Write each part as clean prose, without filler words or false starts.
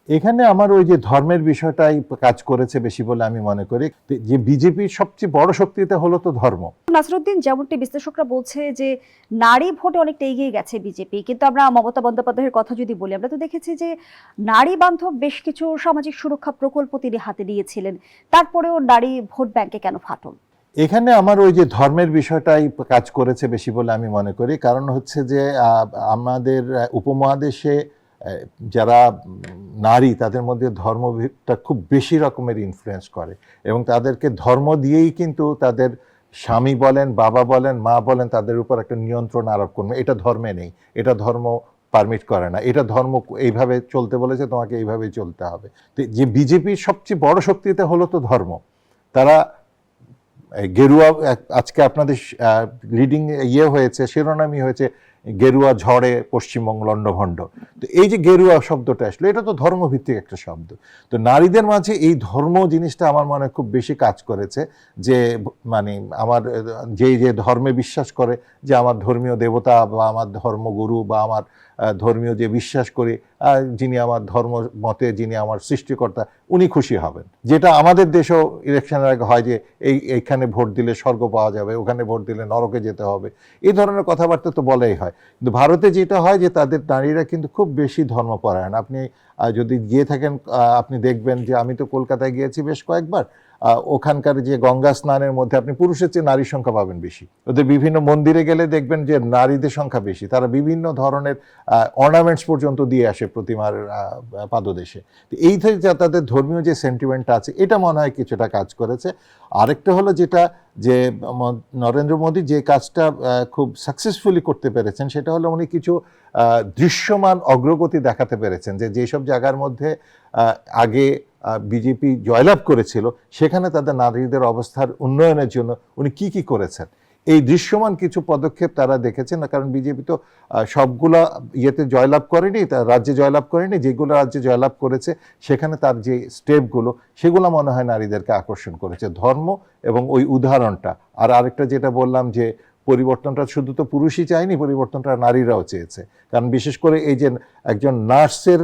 এখানে আমার ওই যে ধর্মের বিষয়টাই কাজ করেছে বেশি বলে আমি মনে করি। যে বিজেপির সবচেয়ে বড় শক্তিতে হলো তো ধর্ম। নাসিরুদ্দিন, যেমনটি বিশ্লেষকরা বলছে যে নারী ভোটে অনেকটা এগিয়ে গেছে বিজেপি, কিন্তু আমরা মমতা বন্দ্যোপাধ্যায়ের কথা যদি বলি, আমরা তো দেখেছি যে নারী বান্ধব বেশ কিছু সামাজিক সুরক্ষা প্রকল্প তিনি হাতে নিয়েছিলেন। তারপরেও নারী ভোট ব্যাংকে কেন ফাটল? এখানে আমার ওই যে ধর্মের বিষয়টাই কাজ করেছে বেশি বলে আমি মনে করি। কারণ হচ্ছে যে আমাদের উপমহাদেশে যারা নারী তাদের মধ্যে ধর্মটা খুব বেশি রকমের ইনফ্লুয়েন্স করে এবং তাদেরকে ধর্ম দিয়েই কিন্তু তাদের স্বামী বলেন, বাবা বলেন, মা বলেন, তাদের উপর একটা নিয়ন্ত্রণ আরোপ করবে। এটা ধর্মে নেই, এটা ধর্ম পারমিট করে না, এটা ধর্ম এইভাবে চলতে বলেছে, তোমাকে এইভাবেই চলতে হবে। তো যে বিজেপির সবচেয়ে বড় শক্তিতে হলো তো ধর্ম। তারা গেরুয়া, আজকে আপনাদের লিডিং হয়েছে, শিরোনামই হয়েছে গেরুয়া ঝড়ে পশ্চিমবঙ্গ লণ্ডভণ্ড। তো এই যে গেরুয়া শব্দটা আসলে এটা তো ধর্মভিত্তিক একটা শব্দ। তো নারীদের মাঝে এই ধর্ম জিনিসটা আমার মনে খুব বেশি কাজ করেছে। যে মানে আমার যে ধর্মে বিশ্বাস করে, যে আমার ধর্মীয় দেবতা বা আমার ধর্মগুরু বা আমার ধর্মীয় যে বিশ্বাস করি, যিনি আমার ধর্ম মতে, যিনি আমার সৃষ্টিকর্তা, উনি খুশি হবেন। যেটা আমাদের দেশেও ইলেকশনের আগে হয় যে এইখানে ভোট দিলে স্বর্গ পাওয়া যাবে, ওখানে ভোট দিলে নরকে যেতে হবে, এই ধরনের কথাবার্তা তো বলাই হয়। কিন্তু ভারতে যেটা হয় যে তাদের নারীরা কিন্তু খুব বেশি ধর্মপরায়ণ। আপনি যদি গিয়ে থাকেন, আপনি দেখবেন যে আমি তো কলকাতায় গিয়েছি বেশ কয়েকবার, ওখানকার যে গঙ্গা স্নানের মধ্যে আপনি পুরুষের চেয়ে নারীর সংখ্যা পাবেন বেশি। ওদের বিভিন্ন মন্দিরে গেলে দেখবেন যে নারীদের সংখ্যা বেশি। তারা বিভিন্ন ধরনের অর্নামেন্টস পর্যন্ত দিয়ে আসে প্রতিমার পাদদেশে। তো এই থেকে তাদের ধর্মীয় যে সেন্টিমেন্টটা আছে, এটা মনে হয় কিছুটা কাজ করেছে। আরেকটা হলো যেটা, যে নরেন্দ্র মোদী যে কাজটা খুব সাকসেসফুলি করতে পেরেছেন, সেটা হলো উনি কিছু দৃশ্যমান অগ্রগতি দেখাতে পেরেছেন। যে যেসব জায়গার মধ্যে আগে বিজেপি জয়লাভ করেছিল, সেখানে তাদের নারীদের অবস্থার উন্নয়নের জন্য উনি কি কি করেছেন, এই দৃশ্যমান কিছু পদক্ষেপ তারা দেখেছেন। না, কারণ বিজেপি তো সবগুলা ইয়েতে জয়লাভ করেনি, তার রাজ্যে জয়লাভ করেনি। যেগুলো রাজ্যে জয়লাভ করেছে সেখানে তার যে স্টেপগুলো, সেগুলো মনে হয় নারীদেরকে আকর্ষণ করেছে, ধর্ম এবং ওই উদাহরণটা। আর আরেকটা যেটা বললাম, যে পরিবর্তনটা শুধু তো পুরুষই চায়নি, পরিবর্তনটা নারীরাও চেয়েছে। কারণ বিশেষ করে এই যে একজন নার্সের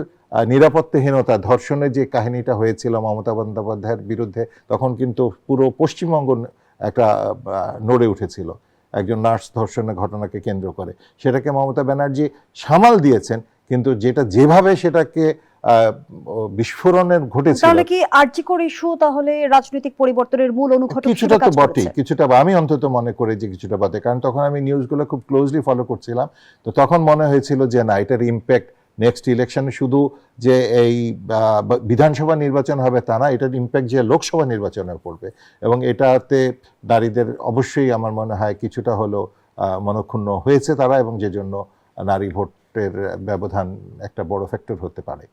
নিরাপত্তাহীনতা, ধর্ষণের যে কাহিনীটা হয়েছিল মমতা বন্দ্যোপাধ্যায়ের বিরুদ্ধে, তখন কিন্তু পুরো পশ্চিমবঙ্গ একটা নড়ে উঠেছিল একজন নার্স ধর্ষণের ঘটনাকে কেন্দ্র করে। সেটাকে মমতা ব্যানার্জি সামাল দিয়েছেন, কিন্তু যেভাবে সেটাকে বিস্ফোরণের ঘটেছিল। তাহলে কি আরজি কর ইস্যু তাহলে রাজনৈতিক পরিবর্তনের মূল অনুঘটক কিছুটা তো বটেই, কিছুটা আমি অন্তত মনে করি যে কিছুটা বটে। কারণ তখন আমি নিউজগুলো খুব ক্লোজলি ফলো করছিলাম। তো তখন মনে হয়েছিল যে না, এটার ইম্প্যাক্ট নেক্সট ইলেকশনে শুধু যে এই বিধানসভা নির্বাচন হবে তা না, এটার ইম্প্যাক্ট যে লোকসভা নির্বাচনে পড়বে। এবং এটাতে নারীদের অবশ্যই আমার মনে হয় কিছুটা হলো মনক্ষুণ্ণ হয়েছে তারা, এবং যে জন্য নারী ভোটের ব্যবধান একটা বড় ফ্যাক্টর হতে পারে।